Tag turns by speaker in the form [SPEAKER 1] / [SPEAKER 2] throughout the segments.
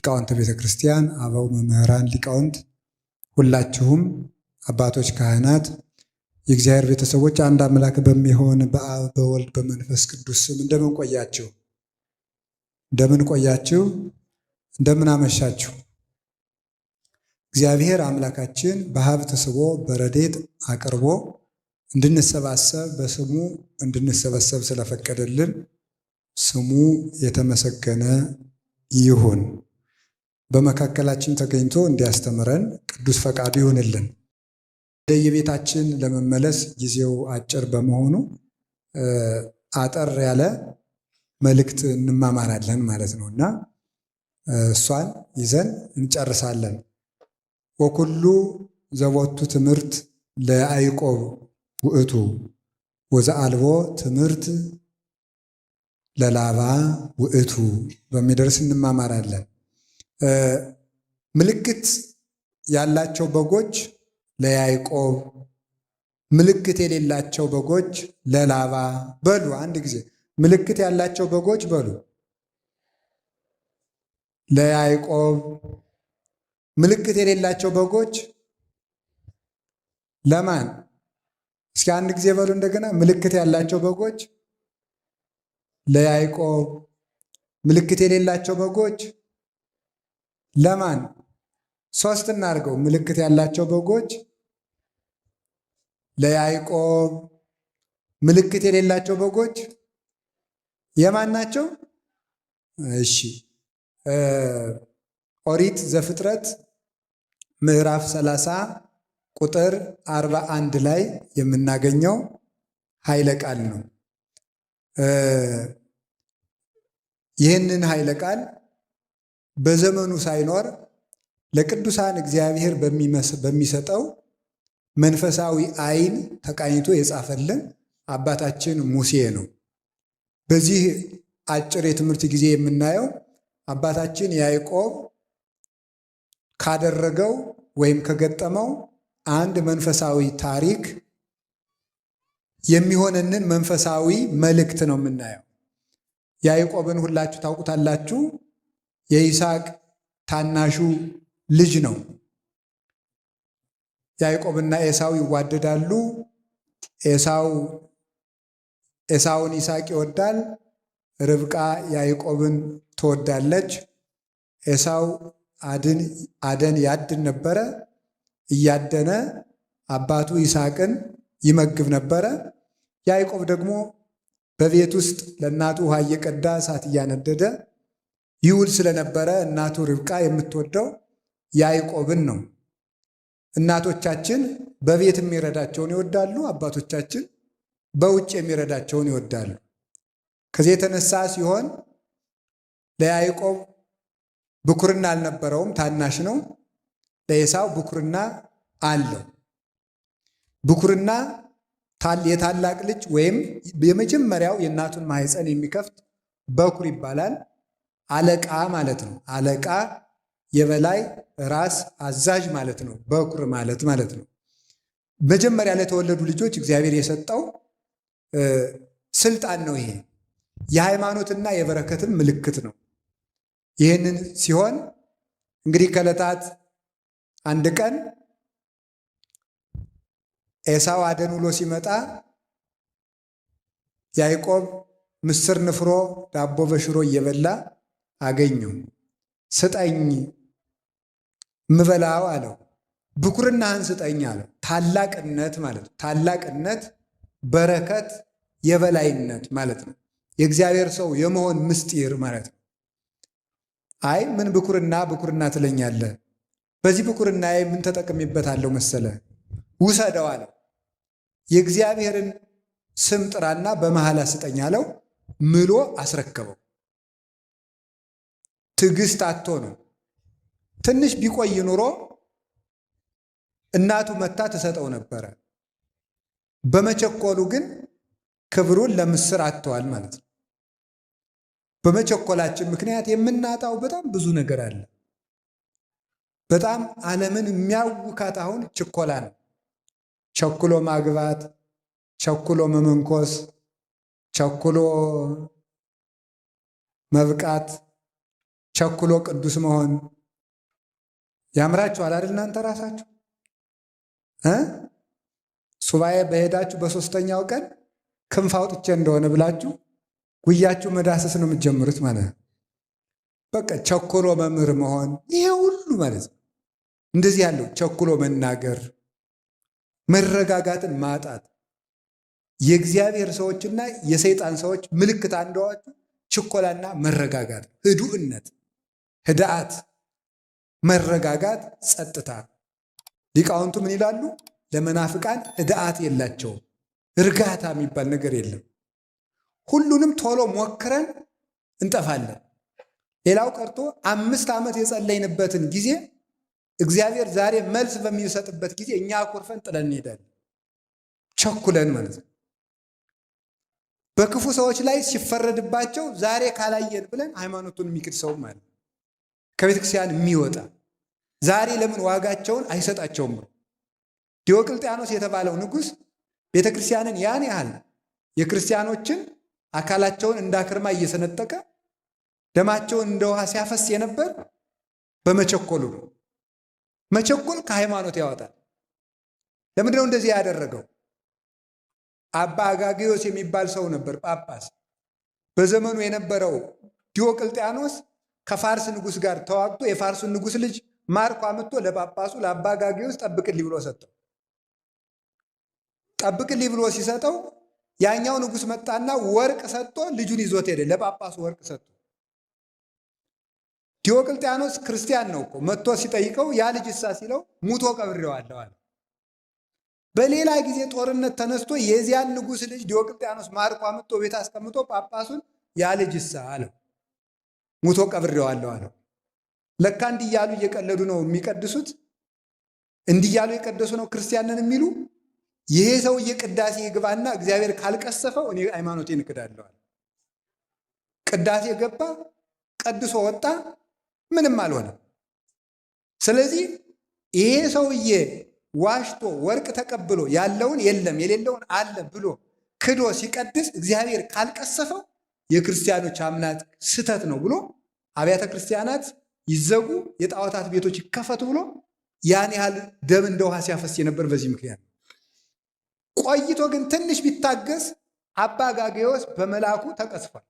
[SPEAKER 1] ሊቃውንተ ቤተ ክርስቲያን፣ አበው መምህራን፣ ሊቃውንት ሁላችሁም አባቶች፣ ካህናት፣ የእግዚአብሔር ቤተሰቦች አንድ አምላክ በሚሆን በአብ በወልድ በመንፈስ ቅዱስ ስም እንደምን ቆያችሁ? እንደምን ቆያችሁ? እንደምን አመሻችሁ? እግዚአብሔር አምላካችን በሀብት ስቦ በረድኤት አቅርቦ እንድንሰባሰብ በስሙ እንድንሰበሰብ ስለፈቀደልን ስሙ የተመሰገነ ይሁን። በመካከላችን ተገኝቶ እንዲያስተምረን ቅዱስ ፈቃዱ ይሁንልን። ወደየቤታችን ለመመለስ ጊዜው አጭር በመሆኑ አጠር ያለ መልእክት እንማማራለን ማለት ነው እና እሷን ይዘን እንጨርሳለን። ወኩሉ ዘቦቱ ትምህርት ለያዕቆብ ውእቱ ወዘአልቦ ትምህርት ለላባ ውእቱ በሚደርስ እንማማራለን። ምልክት ያላቸው በጎች ለያዕቆብ፣ ምልክት የሌላቸው በጎች ለላባ በሉ። አንድ ጊዜ ምልክት ያላቸው በጎች በሉ። ለያዕቆብ፣ ምልክት የሌላቸው በጎች ለማን? እስኪ አንድ ጊዜ በሉ እንደገና። ምልክት ያላቸው በጎች ለያዕቆብ፣ ምልክት የሌላቸው በጎች ለማን? ሶስት እናድርገው። ምልክት ያላቸው በጎች ለያዕቆብ፣ ምልክት የሌላቸው በጎች የማን ናቸው? እሺ፣ ኦሪት ዘፍጥረት ምዕራፍ 30 ቁጥር 41 ላይ የምናገኘው ኃይለ ቃል ነው። ይህንን ኃይለ ቃል በዘመኑ ሳይኖር ለቅዱሳን እግዚአብሔር በሚሰጠው መንፈሳዊ ዓይን ተቃኝቶ የጻፈልን አባታችን ሙሴ ነው። በዚህ አጭር የትምህርት ጊዜ የምናየው አባታችን ያዕቆብ ካደረገው ወይም ከገጠመው አንድ መንፈሳዊ ታሪክ የሚሆነንን መንፈሳዊ መልእክት ነው የምናየው። ያዕቆብን ሁላችሁ ታውቁታላችሁ። የይስሐቅ ታናሹ ልጅ ነው። ያዕቆብና ኤሳው ይዋደዳሉ። ኤሳውን ይስሐቅ ይወዳል። ርብቃ ያዕቆብን ትወዳለች። ኤሳው አደን ያድን ነበረ። እያደነ አባቱ ይስሐቅን ይመግብ ነበረ። ያዕቆብ ደግሞ በቤት ውስጥ ለእናቱ ውሃ እየቀዳ እሳት እያነደደ ይውል ስለነበረ እናቱ ርብቃ የምትወደው ያዕቆብን ነው። እናቶቻችን በቤት የሚረዳቸውን ይወዳሉ። አባቶቻችን በውጭ የሚረዳቸውን ይወዳሉ። ከዚህ የተነሳ ሲሆን ለያዕቆብ ብኩርና አልነበረውም፣ ታናሽ ነው። ለኤሳው ብኩርና አለው። ብኩርና የታላቅ ልጅ ወይም የመጀመሪያው የእናቱን ማህፀን የሚከፍት በኩር ይባላል። አለቃ ማለት ነው። አለቃ የበላይ ራስ አዛዥ ማለት ነው። በኩር ማለት ነው። መጀመሪያ ለተወለዱ ልጆች እግዚአብሔር የሰጠው ስልጣን ነው። ይሄ የሃይማኖትና የበረከትም ምልክት ነው። ይህንን ሲሆን እንግዲህ ከዕለታት አንድ ቀን ኤሳው አደን ውሎ ሲመጣ ያዕቆብ ምስር ንፍሮ ዳቦ በሽሮ እየበላ አገኘው። ስጠኝ ምበላው አለው። ብኩርናህን ስጠኝ አለው። ታላቅነት ማለት ነው። ታላቅነት፣ በረከት፣ የበላይነት ማለት ነው። የእግዚአብሔር ሰው የመሆን ምስጢር ማለት ነው። አይ ምን ብኩርና ትለኛለህ? በዚህ ብኩርና ምን ተጠቅሜበታለሁ መሰለ? ውሰደው አለው። የእግዚአብሔርን ስም ጥራና በመሐላ ስጠኝ አለው። ምሎ አስረከበው። ትዕግስት አጥቶ ነው። ትንሽ ቢቆይ ኑሮ እናቱ መታ ትሰጠው ነበረ። በመቸኮሉ ግን ክብሩን ለምስር አጥተዋል ማለት ነው። በመቸኮላችን ምክንያት የምናጣው በጣም ብዙ ነገር አለ። በጣም ዓለምን የሚያውካት አሁን ችኮላ ነው። ቸኩሎ ማግባት፣ ቸኩሎ መመንኮስ፣ ቸኩሎ መብቃት፣ ቸኩሎ ቅዱስ መሆን ያምራችኋል አይደል? እናንተ ራሳችሁ ሱባኤ በሄዳችሁ በሶስተኛው ቀን ክንፍ አውጥቼ እንደሆነ ብላችሁ ጉያችሁ መዳሰስ ነው የምትጀምሩት ማለት ነው። በቃ ቸኩሎ መምህር መሆን ይሄ ሁሉ ማለት ነው። እንደዚህ ያለው ቸኩሎ መናገር፣ መረጋጋትን ማጣት የእግዚአብሔር ሰዎችና የሰይጣን ሰዎች ምልክት አንደዋቹ ችኮላና መረጋጋት፣ ህዱእነት፣ ህድአት፣ መረጋጋት፣ ጸጥታ። ሊቃውንቱ ምን ይላሉ? ለመናፍቃን ህድአት የላቸውም። እርጋታ የሚባል ነገር የለም። ሁሉንም ቶሎ ሞክረን እንጠፋለን። ሌላው ቀርቶ 5 ዓመት የጸለይንበትን ጊዜ እግዚአብሔር ዛሬ መልስ በሚሰጥበት ጊዜ እኛ አኩርፈን ጥለን እንሄዳለን። ቸኩለን ማለት ነው። በክፉ ሰዎች ላይ ሲፈረድባቸው ዛሬ ካላየን ብለን ሃይማኖቱን የሚክድ ሰው ማለት ከቤተክርስቲያን የሚወጣ ዛሬ ለምን ዋጋቸውን አይሰጣቸውም? ዲዮቅልጥያኖስ የተባለው ንጉሥ ቤተክርስቲያንን ያን ያህል የክርስቲያኖችን አካላቸውን እንዳክርማ እየሰነጠቀ ደማቸውን እንደ ውሃ ሲያፈስ የነበር በመቸኮሉ ነው። መቸኮል ከሃይማኖት ያወጣል። ለምንድነው እንደዚህ ያደረገው? አባ አጋጊዮስ የሚባል ሰው ነበር፣ ጳጳስ። በዘመኑ የነበረው ዲዮቅልጥያኖስ ከፋርስ ንጉሥ ጋር ተዋግቶ የፋርሱን ንጉሥ ልጅ ማርኮ አምጥቶ ለጳጳሱ ለአባ አጋጊዮስ ጠብቅልኝ ብሎ ሰጠው። ጠብቅልኝ ብሎ ሲሰጠው ያኛው ንጉሥ መጣና ወርቅ ሰጥቶ ልጁን ይዞት ሄደ። ለጳጳሱ ወርቅ ሰጥቶ ዲዮቅልጥያኖስ ክርስቲያን ነው እኮ መጥቶ ሲጠይቀው ያ ልጅ እሳ ሲለው ሙቶ ቀብሬዋለሁ አለ። በሌላ ጊዜ ጦርነት ተነስቶ የዚያን ንጉሥ ልጅ ዲዮቅልጥያኖስ ማርኮ አምጥቶ ቤት አስቀምጦ ጳጳሱን ያ ልጅ እሳ አለው፣ ሙቶ ቀብሬዋለሁ አለው። ለካ እንዲህ እያሉ እየቀለዱ ነው የሚቀድሱት። እንዲህ እያሉ የቀደሱ ነው ክርስቲያንን የሚሉ። ይሄ ሰውዬ ቅዳሴ ይግባና እግዚአብሔር ካልቀሰፈው እኔ ሃይማኖቴን እክዳለሁ አለ። ቅዳሴ ገባ፣ ቀድሶ ወጣ፣ ምንም አልሆነም። ስለዚህ ይሄ ሰውዬ ዋሽቶ ወርቅ ተቀብሎ ያለውን የለም የሌለውን አለ ብሎ ክዶ ሲቀድስ እግዚአብሔር ካልቀሰፈው የክርስቲያኖች አምላክ ስተት ነው ብሎ አብያተ ክርስቲያናት ይዘጉ፣ የጣዖታት ቤቶች ይከፈቱ ብሎ ያን ያህል ደም እንደ ውሃ ሲያፈስ የነበር በዚህ ምክንያት። ቆይቶ ግን ትንሽ ቢታገስ አባ አጋጊዮስ በመልአኩ ተቀስፏል።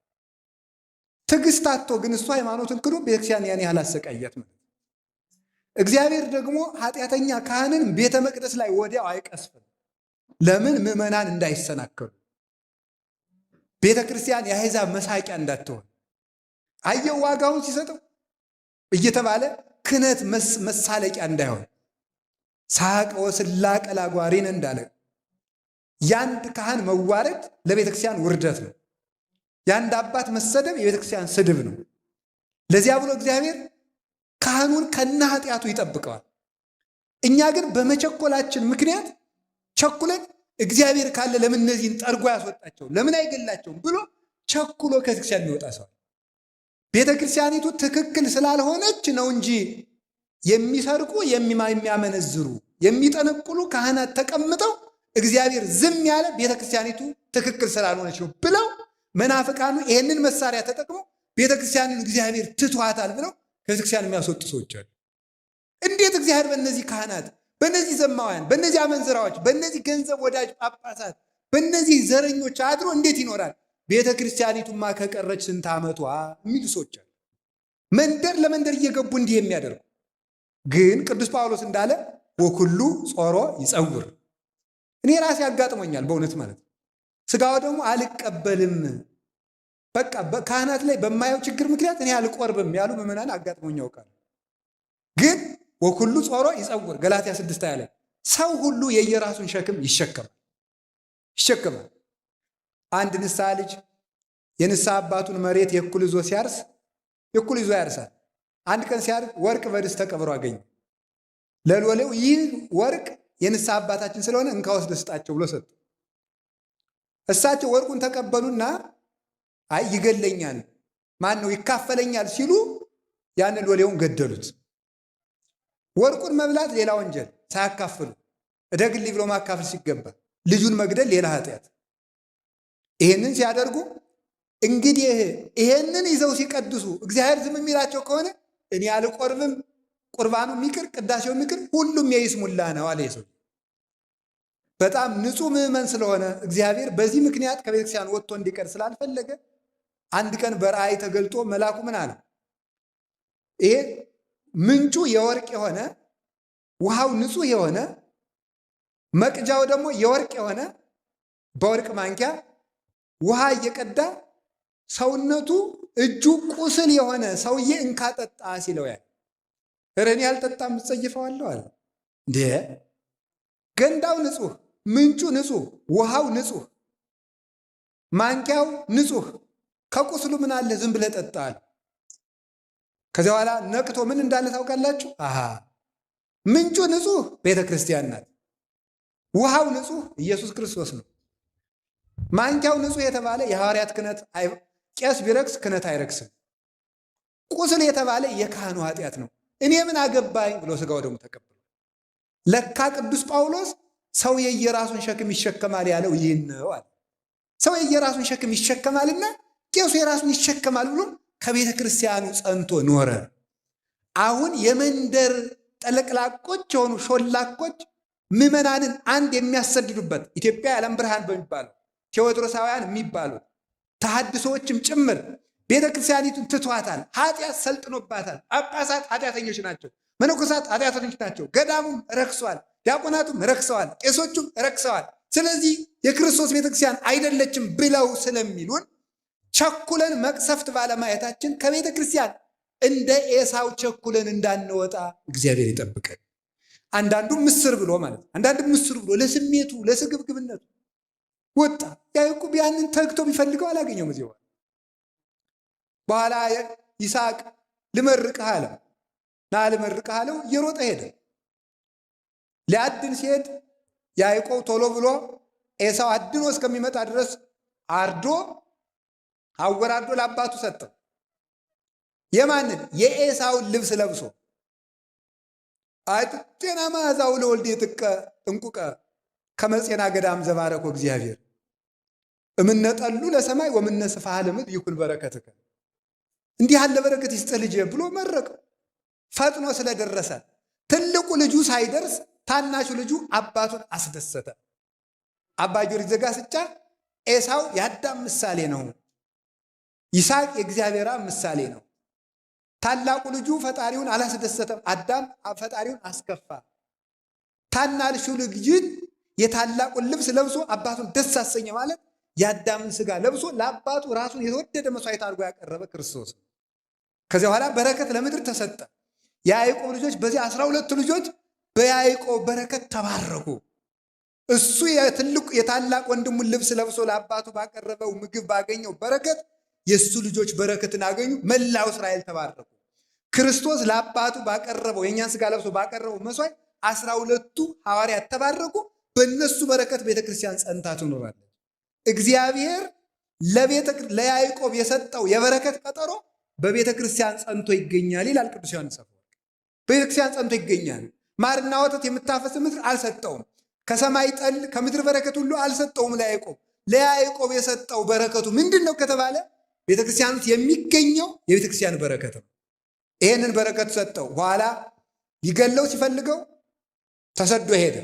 [SPEAKER 1] ትዕግስት አጥቶ ግን እሱ ሃይማኖትን ክዶ ቤተክርስቲያን ያን ያህል አሰቃያት ነው። እግዚአብሔር ደግሞ ኃጢአተኛ ካህንን ቤተ መቅደስ ላይ ወዲያው አይቀስፍም። ለምን? ምዕመናን እንዳይሰናከሉ፣ ቤተ ክርስቲያን የአሕዛብ መሳቂያ እንዳትሆን። አየው ዋጋውን ሲሰጠው እየተባለ ክህነት መሳለቂያ እንዳይሆን። ሳቅ ወስላቀ ላጓሪን እንዳለ ያንድ ካህን መዋረድ ለቤተ ክርስቲያን ውርደት ነው። ያንድ አባት መሰደብ የቤተ ክርስቲያን ስድብ ነው። ለዚያ ብሎ እግዚአብሔር ካህኑን ከነ ኃጢአቱ ይጠብቀዋል። እኛ ግን በመቸኮላችን ምክንያት ቸኩለን እግዚአብሔር ካለ ለምን እነዚህን ጠርጎ ያስወጣቸው ለምን አይገላቸውም ብሎ ቸኩሎ ከቤተክርስቲያን የሚወጣ ሰው። ቤተክርስቲያኒቱ ትክክል ስላልሆነች ነው እንጂ የሚሰርቁ የሚያመነዝሩ የሚጠነቁሉ ካህናት ተቀምጠው እግዚአብሔር ዝም ያለ ቤተክርስቲያኒቱ ትክክል ስላልሆነች ነው ብለው መናፍቃኑ ይህንን መሳሪያ ተጠቅመው ቤተክርስቲያንን እግዚአብሔር ትቷታል ብለው ከቤተክርስቲያን የሚያስወጡ ሰዎች አሉ። እንዴት እግዚአብሔር በእነዚህ ካህናት፣ በእነዚህ ዘማውያን፣ በእነዚህ አመንዝራዎች፣ በእነዚህ ገንዘብ ወዳጅ ጳጳሳት፣ በእነዚህ ዘረኞች አድሮ እንዴት ይኖራል? ቤተ ክርስቲያኒቱማ ከቀረች ስንት ዓመቷ የሚሉ ሰዎች አሉ። መንደር ለመንደር እየገቡ እንዲህ የሚያደርጉ ግን ቅዱስ ጳውሎስ እንዳለ ወኩሉ ጾሮ ይጸውር። እኔ ራሴ ያጋጥሞኛል በእውነት ማለት ነው። ስጋው ደግሞ አልቀበልም፣ በቃ በካህናት ላይ በማየው ችግር ምክንያት እኔ አልቆርብም ያሉ ምዕመናን አጋጥሞኝ ያውቃል። ግን ወኩሉ ጾሮ ይጸውር ገላትያ 6 ያለ ሰው ሁሉ የየራሱን ሸክም ይሸከማል። አንድ ንስሐ ልጅ የንስሐ አባቱን መሬት የእኩል ይዞ ሲያርስ የእኩል ይዞ ያርሳል። አንድ ቀን ሲያርስ ወርቅ በድስት ተቀብሮ አገኘ። ለሎሌው ይህ ወርቅ የንስሐ አባታችን ስለሆነ እንካ ወስደህ ስጣቸው ብሎ ሰጡ። እሳቸው ወርቁን ተቀበሉና አይ ይገለኛል፣ ማን ነው ይካፈለኛል ሲሉ ያንን ሎሌውን ገደሉት። ወርቁን መብላት ሌላ ወንጀል ሳያካፍሉ እደግልኝ ብሎ ማካፈል ሲገባ ልጁን መግደል ሌላ ኃጢአት። ይህንን ሲያደርጉ እንግዲህ ይሄንን ይዘው ሲቀድሱ እግዚአብሔር ዝም የሚላቸው ከሆነ እኔ አልቆርብም፣ ቁርባኑ የሚቅር ቅዳሴው የሚቅር ሁሉም የይስሙላ ነው አለ ሰው። በጣም ንጹሕ ምዕመን ስለሆነ እግዚአብሔር በዚህ ምክንያት ከቤተክርስቲያን ወጥቶ እንዲቀር ስላልፈለገ አንድ ቀን በራእይ ተገልጦ መልአኩ ምን አለ? ይሄ ምንጩ የወርቅ የሆነ ውሃው ንጹሕ የሆነ መቅጃው ደግሞ የወርቅ የሆነ በወርቅ ማንኪያ ውሃ እየቀዳ ሰውነቱ እጁ ቁስል የሆነ ሰውዬ እንካ ጠጣ ሲለው ያ እኔ ያልጠጣም እጸይፈዋለሁ አለ። እንዴ ገንዳው ንጹሕ፣ ምንጩ ንጹሕ፣ ውሃው ንጹሕ፣ ማንኪያው ንጹሕ፣ ከቁስሉ ምን አለ ዝም ብለህ ጠጣ አለ። ከዚያ በኋላ ነቅቶ ምን እንዳለ ታውቃላችሁ? አሃ ምንጩ ንጹሕ ቤተ ክርስቲያን ናት። ውሃው ንጹሕ ኢየሱስ ክርስቶስ ነው። ማንኪያው ንጹሕ የተባለ የሐዋርያት ክህነት፣ ቄስ ቢረክስ ክህነት አይረክስም። ቁስል የተባለ የካህኑ ኃጢአት ነው። እኔ ምን አገባኝ ብሎ ሥጋው ደግሞ ተቀብሎ ለካ ቅዱስ ጳውሎስ ሰው የየራሱን ሸክም ይሸከማል ያለው ይህን ነው አለ። ሰው የየራሱን ሸክም ይሸከማልና ቄሱ የራሱን ይሸከማል ብሎ ከቤተ ክርስቲያኑ ጸንቶ ኖረ። አሁን የመንደር ጠለቅላቆች የሆኑ ሾላኮች ምዕመናንን አንድ የሚያሰድዱበት ኢትዮጵያ የዓለም ብርሃን በሚባለው ቴዎድሮሳውያን የሚባሉት ተሐድሶዎችም ጭምር ቤተ ክርስቲያኒቱን ትቷታል። ኃጢአት ሰልጥኖባታል። ጳጳሳት ኃጢአተኞች ናቸው። መነኮሳት ኃጢአተኞች ናቸው። ገዳሙም ረክሰዋል። ዲያቆናቱም ረክሰዋል። ቄሶቹም ረክሰዋል። ስለዚህ የክርስቶስ ቤተክርስቲያን አይደለችም ብለው ስለሚሉን ቸኩለን መቅሰፍት ባለማየታችን ከቤተ ክርስቲያን እንደ ኤሳው ቸኩለን እንዳንወጣ እግዚአብሔር ይጠብቀን። አንዳንዱ ምስር ብሎ ማለት አንዳንዱ ምስር ብሎ ለስሜቱ ለስግብግብነቱ ወጣ። ያዕቆብ ያንን ተግቶ ቢፈልገው አላገኘውም። እዚህ በኋላ ይስሐቅ ልመርቅህ አለው። ና ልመርቅህ አለው። እየሮጠ ሄደ። ሊያድን ሲሄድ ያዕቆብ ቶሎ ብሎ ኤሳው አድኖ እስከሚመጣ ድረስ አርዶ አወራዶ ለአባቱ ሰጠው። የማንን? የኤሳውን ልብስ ለብሶ አይጤና ማዛው ለወልድ የጥቀ እንቁቀ ከመጼና ገዳም ዘባረኮ እግዚአብሔር እምነጠሉ ለሰማይ ወምነ ስፋሃ ለምድር ይኩን በረከትከ። እንዲህ ያለ በረከት ይስጥህ ልጄ ብሎ መረቀው። ፈጥኖ ስለደረሰ ትልቁ ልጁ ሳይደርስ ታናሹ ልጁ አባቱን አስደሰተ። አባ ጊዮርጊስ ዘጋስጫ ኤሳው የአዳም ምሳሌ ነው፣ ይስሐቅ የእግዚአብሔር ምሳሌ ነው። ታላቁ ልጁ ፈጣሪውን አላስደሰተም፣ አዳም ፈጣሪውን አስከፋ። ታናሹ ልጅ የታላቁን ልብስ ለብሶ አባቱን ደስ አሰኘ ማለት የአዳምን ሥጋ ለብሶ ለአባቱ ራሱን የተወደደ መስዋዕት አድርጎ ያቀረበ ክርስቶስ። ከዚያ በኋላ በረከት ለምድር ተሰጠ። የያዕቆብ ልጆች በዚህ 12 ልጆች በያዕቆብ በረከት ተባረኩ። እሱ የታላቅ ወንድሙን ልብስ ለብሶ ለአባቱ ባቀረበው ምግብ ባገኘው በረከት የእሱ ልጆች በረከትን አገኙ። መላው እስራኤል ተባረኩ። ክርስቶስ ለአባቱ ባቀረበው የእኛን ሥጋ ለብሶ ባቀረበው መስዋዕት 12ቱ ሐዋርያት ተባረኩ። በእነሱ በረከት ቤተክርስቲያን ጸንታ ትኖራለች። እግዚአብሔር ለያዕቆብ የሰጠው የበረከት ቀጠሮ በቤተ ክርስቲያን ጸንቶ ይገኛል ይላል ቅዱስ ዮሐንስ አፈወርቅ። በቤተ ክርስቲያን ጸንቶ ይገኛል። ማርና ወተት የምታፈስ ምድር አልሰጠውም። ከሰማይ ጠል ከምድር በረከት ሁሉ አልሰጠውም ለያዕቆብ። ለያዕቆብ የሰጠው በረከቱ ምንድን ነው ከተባለ ቤተ ክርስቲያን ውስጥ የሚገኘው የቤተ ክርስቲያን በረከት ነው። ይሄንን በረከት ሰጠው። በኋላ ሊገለው ሲፈልገው ተሰዶ ሄደ።